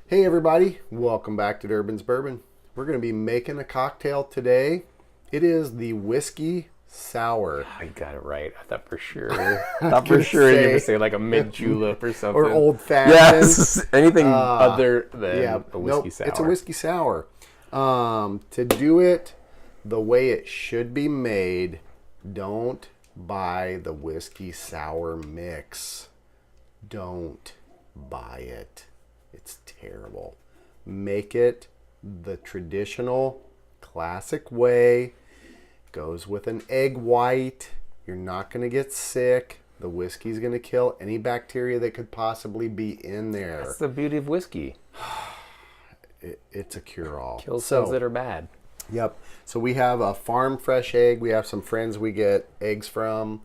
Hey everybody, welcome back to Durbins Bourbon. We're going to be making a cocktail today. It is the whiskey sour. I got it right. I thought for sure. You were say like a mint julep or something. Or old fashioned. Yes, anything other than a whiskey sour. It's a whiskey sour. To do it the way it should be made, don't buy the whiskey sour mix. Don't buy it. It's terrible. Make it the traditional, classic way. Goes with an egg white. You're not going to get sick. The whiskey's going to kill any bacteria that could possibly be in there. That's the beauty of whiskey. It's a cure-all. Kills things that are bad. Yep. So we have a farm fresh egg. We have some friends we get eggs from.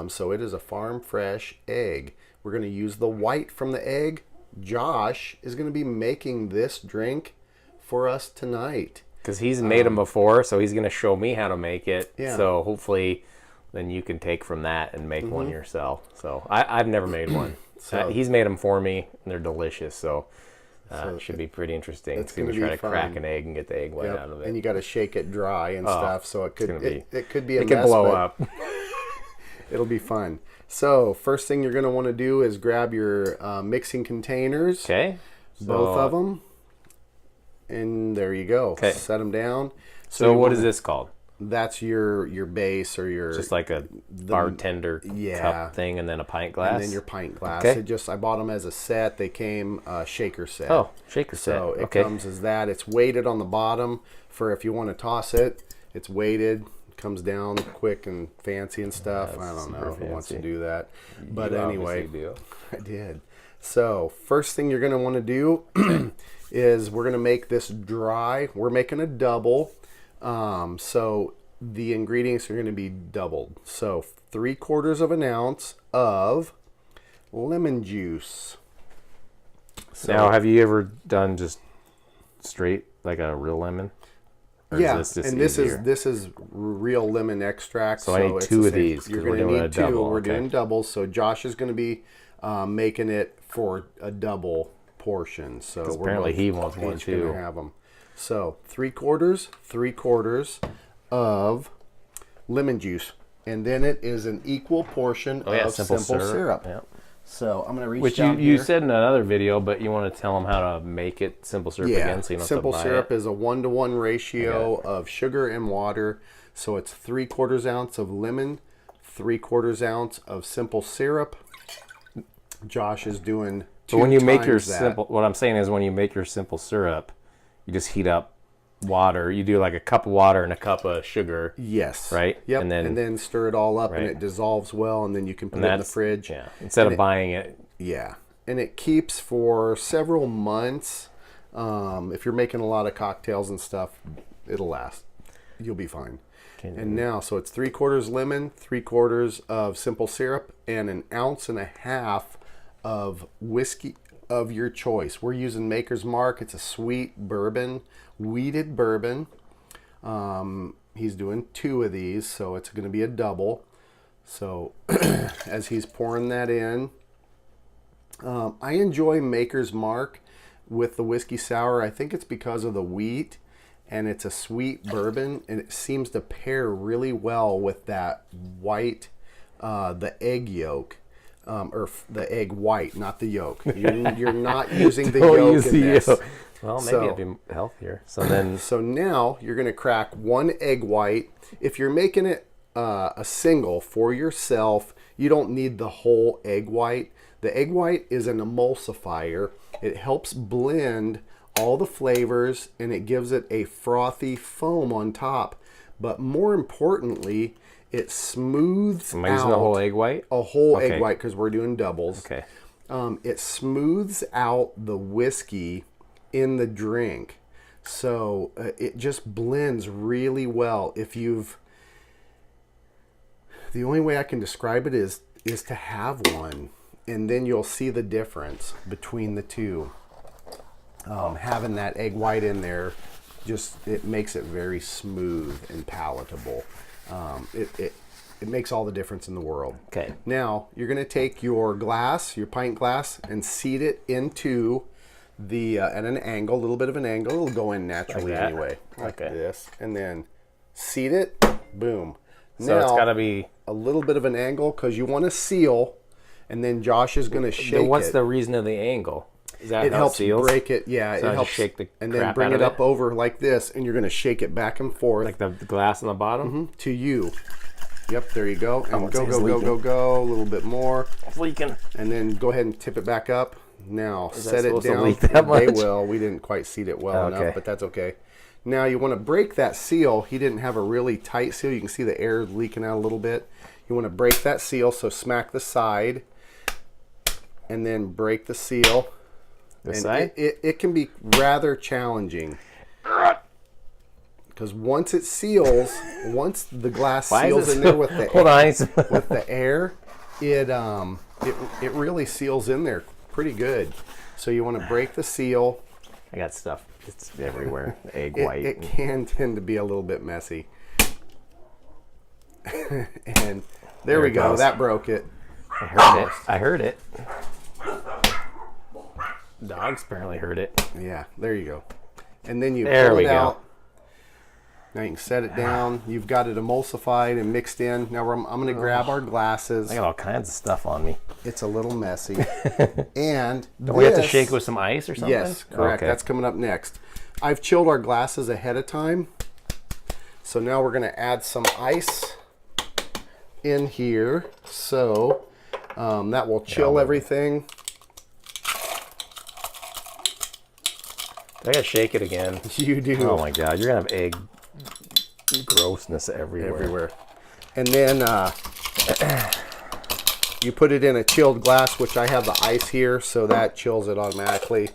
So it is a farm fresh egg. We're going to use the white from the egg. Josh is going to be making this drink for us tonight. Because he's made them before, so he's going to show me how to make it. Yeah. So hopefully then you can take from that and make one yourself. So I've never made one. So he's made them for me, and they're delicious. So it should be pretty interesting. It's going to try to crack an egg and get the egg white out of it. And you got to shake it dry and stuff, so it could be a it mess. can blow up. It'll be fun. So first thing you're going to want to do is grab your mixing containers. Okay. Both of them. And there you go. Okay. Set them down. So what is this called? That's your base or your... Just like a bartender cup thing and then a pint glass? And then your pint glass. Okay. I bought them as a set. They came shaker set. Oh, shaker set. So it comes as that. It's weighted on the bottom for if you want to toss it. It's weighted. Comes down quick and fancy and stuff. I don't know if it wants to do that. But anyway, I did. So first thing you're going to want to do is we're going to make this dry. We're making a double. So the ingredients are going to be doubled. So 3/4 of an ounce of lemon juice. So, now, have you ever done just straight, like a real lemon? Or this is real lemon extract. So I need 2 of these. You're going to need 2. We're doing doubles. So Josh is going to be making it for a double portion. So apparently he wants one too. Going to have them. So 3/4 of lemon juice, and then it is an equal portion of simple syrup. Yep. So I'm going to reach Which down you here. said in another video, but you want to tell them how to make it simple syrup again, so you don't simple have to buy syrup it. is a 1-to-1 ratio of sugar and water. So it's 3/4 ounce of lemon, 3/4 ounce of simple syrup. Josh is doing 2 So when you make your that. simple, what I'm saying is when you make your simple syrup, you just heat up water. You do like a cup of water and a cup of sugar. Yes. Right? Yep. And then stir it all up and it dissolves well, and then you can put it in the fridge. Yeah. Instead of buying it. Yeah. And it keeps for several months. If you're making a lot of cocktails and stuff, it'll last. You'll be fine. And now, so it's 3/4 lemon, 3/4 of simple syrup, and 1.5 ounces of whiskey of your choice. We're using Maker's Mark. It's a sweet bourbon, wheated bourbon. He's doing 2 of these, so it's going to be a double. So as he's pouring that in, I enjoy Maker's Mark with the whiskey sour. I think it's because of the wheat, and it's a sweet bourbon, and it seems to pair really well with that white, the egg yolk. Or the egg white, not the yolk. You're not using the yolk in this. Well, maybe it'd be healthier. So now you're going to crack 1 egg white. If you're making it a single for yourself, you don't need the whole egg white. The egg white is an emulsifier. It helps blend all the flavors, and it gives it a frothy foam on top. But more importantly, it smooths out. Am I using the whole egg white? A whole egg white, because we're doing doubles. Okay. It smooths out the whiskey in the drink. So it just blends really well. The only way I can describe it is to have one, and then you'll see the difference between the two. Having that egg white in there, it makes it very smooth and palatable. It makes all the difference in the world. Okay. Now, you're going to take your glass, your pint glass, and seat it into the, at an angle, a little bit of an angle. It'll go in naturally Like that? anyway. Like Okay. this. And then seat it, boom. So it's got to be... a little bit of an angle because you want to seal, and then Josh is going to shake it. What's the reason of the angle? Is that It how helps it seals? break it. Yeah, So it I helps just shake the and then crap bring out it of up over like this, and you're going to shake it back and forth Like the glass on the bottom? to you. Yep, there you go. And it's go, leaking. go. A little bit more. It's leaking. And then go ahead and tip it back up. Now that set it supposed to down. leak that They much? will. We didn't quite seat it well Okay. enough, but that's okay. Now you want to break that seal. He didn't have a really tight seal. You can see the air leaking out a little bit. You want to break that seal, so smack the side, and then break the seal. This And side? it can be rather challenging. Because once it seals, once the glass Why is seals this- in there with the Hold on. with the air, it really seals in there pretty good. So you want to break the seal. I got stuff. It's everywhere. Egg It, white. it can tend to be a little bit messy. And there we it go. goes. That broke it. I heard it. Dogs apparently heard it. Yeah, there you go. And then you There pull we it go. out. Now you can set it down. You've got it emulsified and mixed in. Now I'm going to grab our glasses. I got all kinds of stuff on me. It's a little messy. And Don't we have to this- shake with some ice or something? Yes, correct. Okay. That's coming up next. I've chilled our glasses ahead of time. So now we're going to add some ice in here. So that will chill everything. I gotta shake it again. You do. Oh my god, you're gonna have egg grossness everywhere. And then you put it in a chilled glass, which I have the ice here, so that chills it automatically.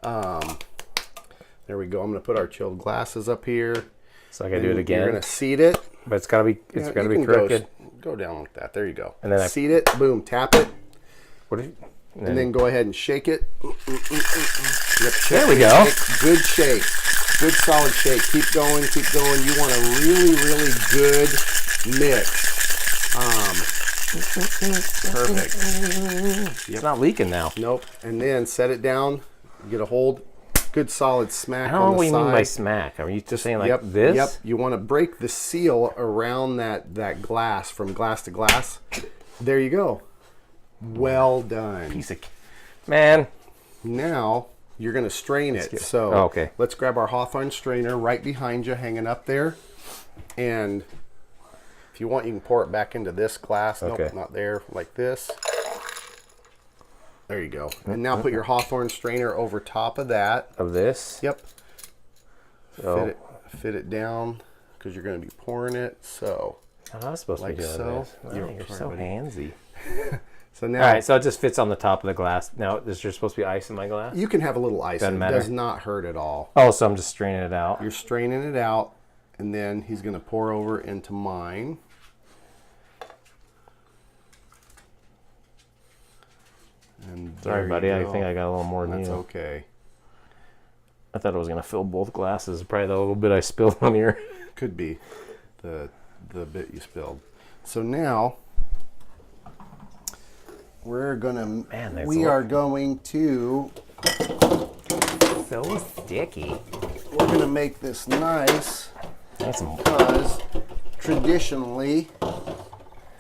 There we go. I'm going to put our chilled glasses up here. So I gotta do it again. You're going to seat it. But it's gotta be You be can crooked. Go down like that. There you go. And then seat it. Boom. Tap it. And Then go ahead and shake it. Yep, there we go. Good shake. Good solid shake. Keep going. Keep going. You want a really, really good mix. Perfect. It's not leaking now. Nope. And then set it down. Get a hold. Good solid smack I don't know on the what you side. mean by smack. Are you just saying like Yep. this? Yep. You want to break the seal around that glass from glass to glass. There you go. Well done. Piece of man. Now you're going to strain it. So okay. Let's grab our Hawthorne strainer right behind you, hanging up there. And if you want, you can pour it back into this glass. Okay. Nope, not there. Like this. There you go. And now put your Hawthorne strainer over top of that. Of this? Yep. So, Fit it down because you're going to be pouring it. So, I was supposed like to be doing so. this. You're so buddy. handsy. So now All right, so it just fits on the top of the glass. Now, is there supposed to be ice in my glass? you can have a little ice. Doesn't It matter. does not hurt at all. Oh, so I'm just straining it out. You're straining it out, and then he's going to pour over into mine. And Sorry, there buddy. you I go. think I got a little more than That's you. okay. I thought it was gonna fill both glasses. Probably the little bit I spilled on here. Could be the bit you spilled. So now we're gonna Man, that's we a lot. are going to So sticky. we're gonna make this nice That's some because traditionally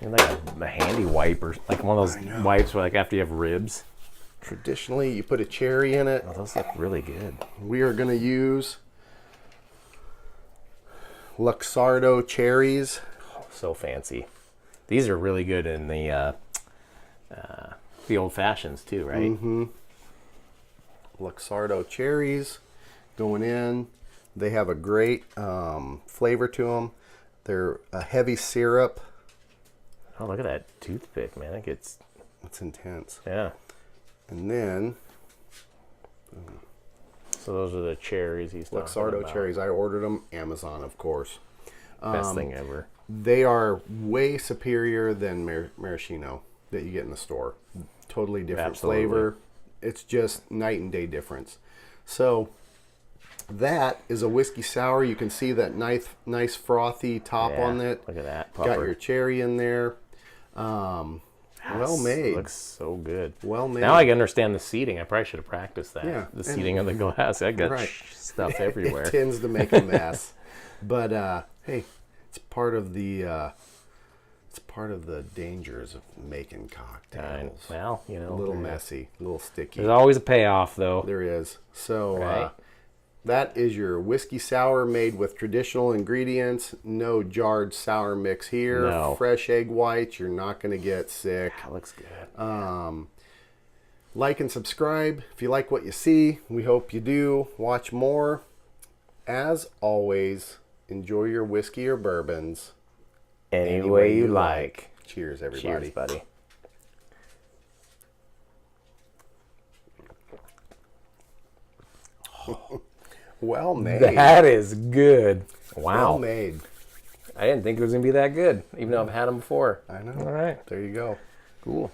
like a handy wipe or like one of those wipes where like after you have ribs. you put a cherry in it. Oh, those look really good. We are gonna use Luxardo cherries. So fancy. These are really good in the old fashions too, right? Mm-hmm. Luxardo cherries going in. They have a great flavor to them. They're a heavy syrup. Oh, look at that toothpick, man! It gets It's intense. yeah. And then So those are the cherries he's talking Luxardo about. cherries. I ordered them Amazon, of course. Best thing ever. They are way superior than maraschino that you get in the store. Totally different Absolutely. flavor. It's just night and day difference. So That is a whiskey sour. You can see that nice frothy top on it. Look at that. Got your cherry in there. Well made. Looks so good. Well made. Now I can understand the seating. I probably should have practiced that. Yeah, The seating of the glass. I got stuff everywhere. It tends to make a mess. But hey, it's part of the dangers of making cocktails. Well, you know, a little messy, a little sticky. There's always a payoff, though. There is. So that is your whiskey sour made with traditional ingredients. No jarred sour mix here. No. Fresh egg whites. You're not going to get sick. That looks good. Like and subscribe if you like what you see. We hope you do. Watch more. As always, enjoy your whiskey or bourbons Any way you like. Cheers, everybody. Cheers, buddy. Well made. That is good. Wow. Well made. I didn't think it was going to be that good, even though I've had them before. I know. All right. There you go. Cool.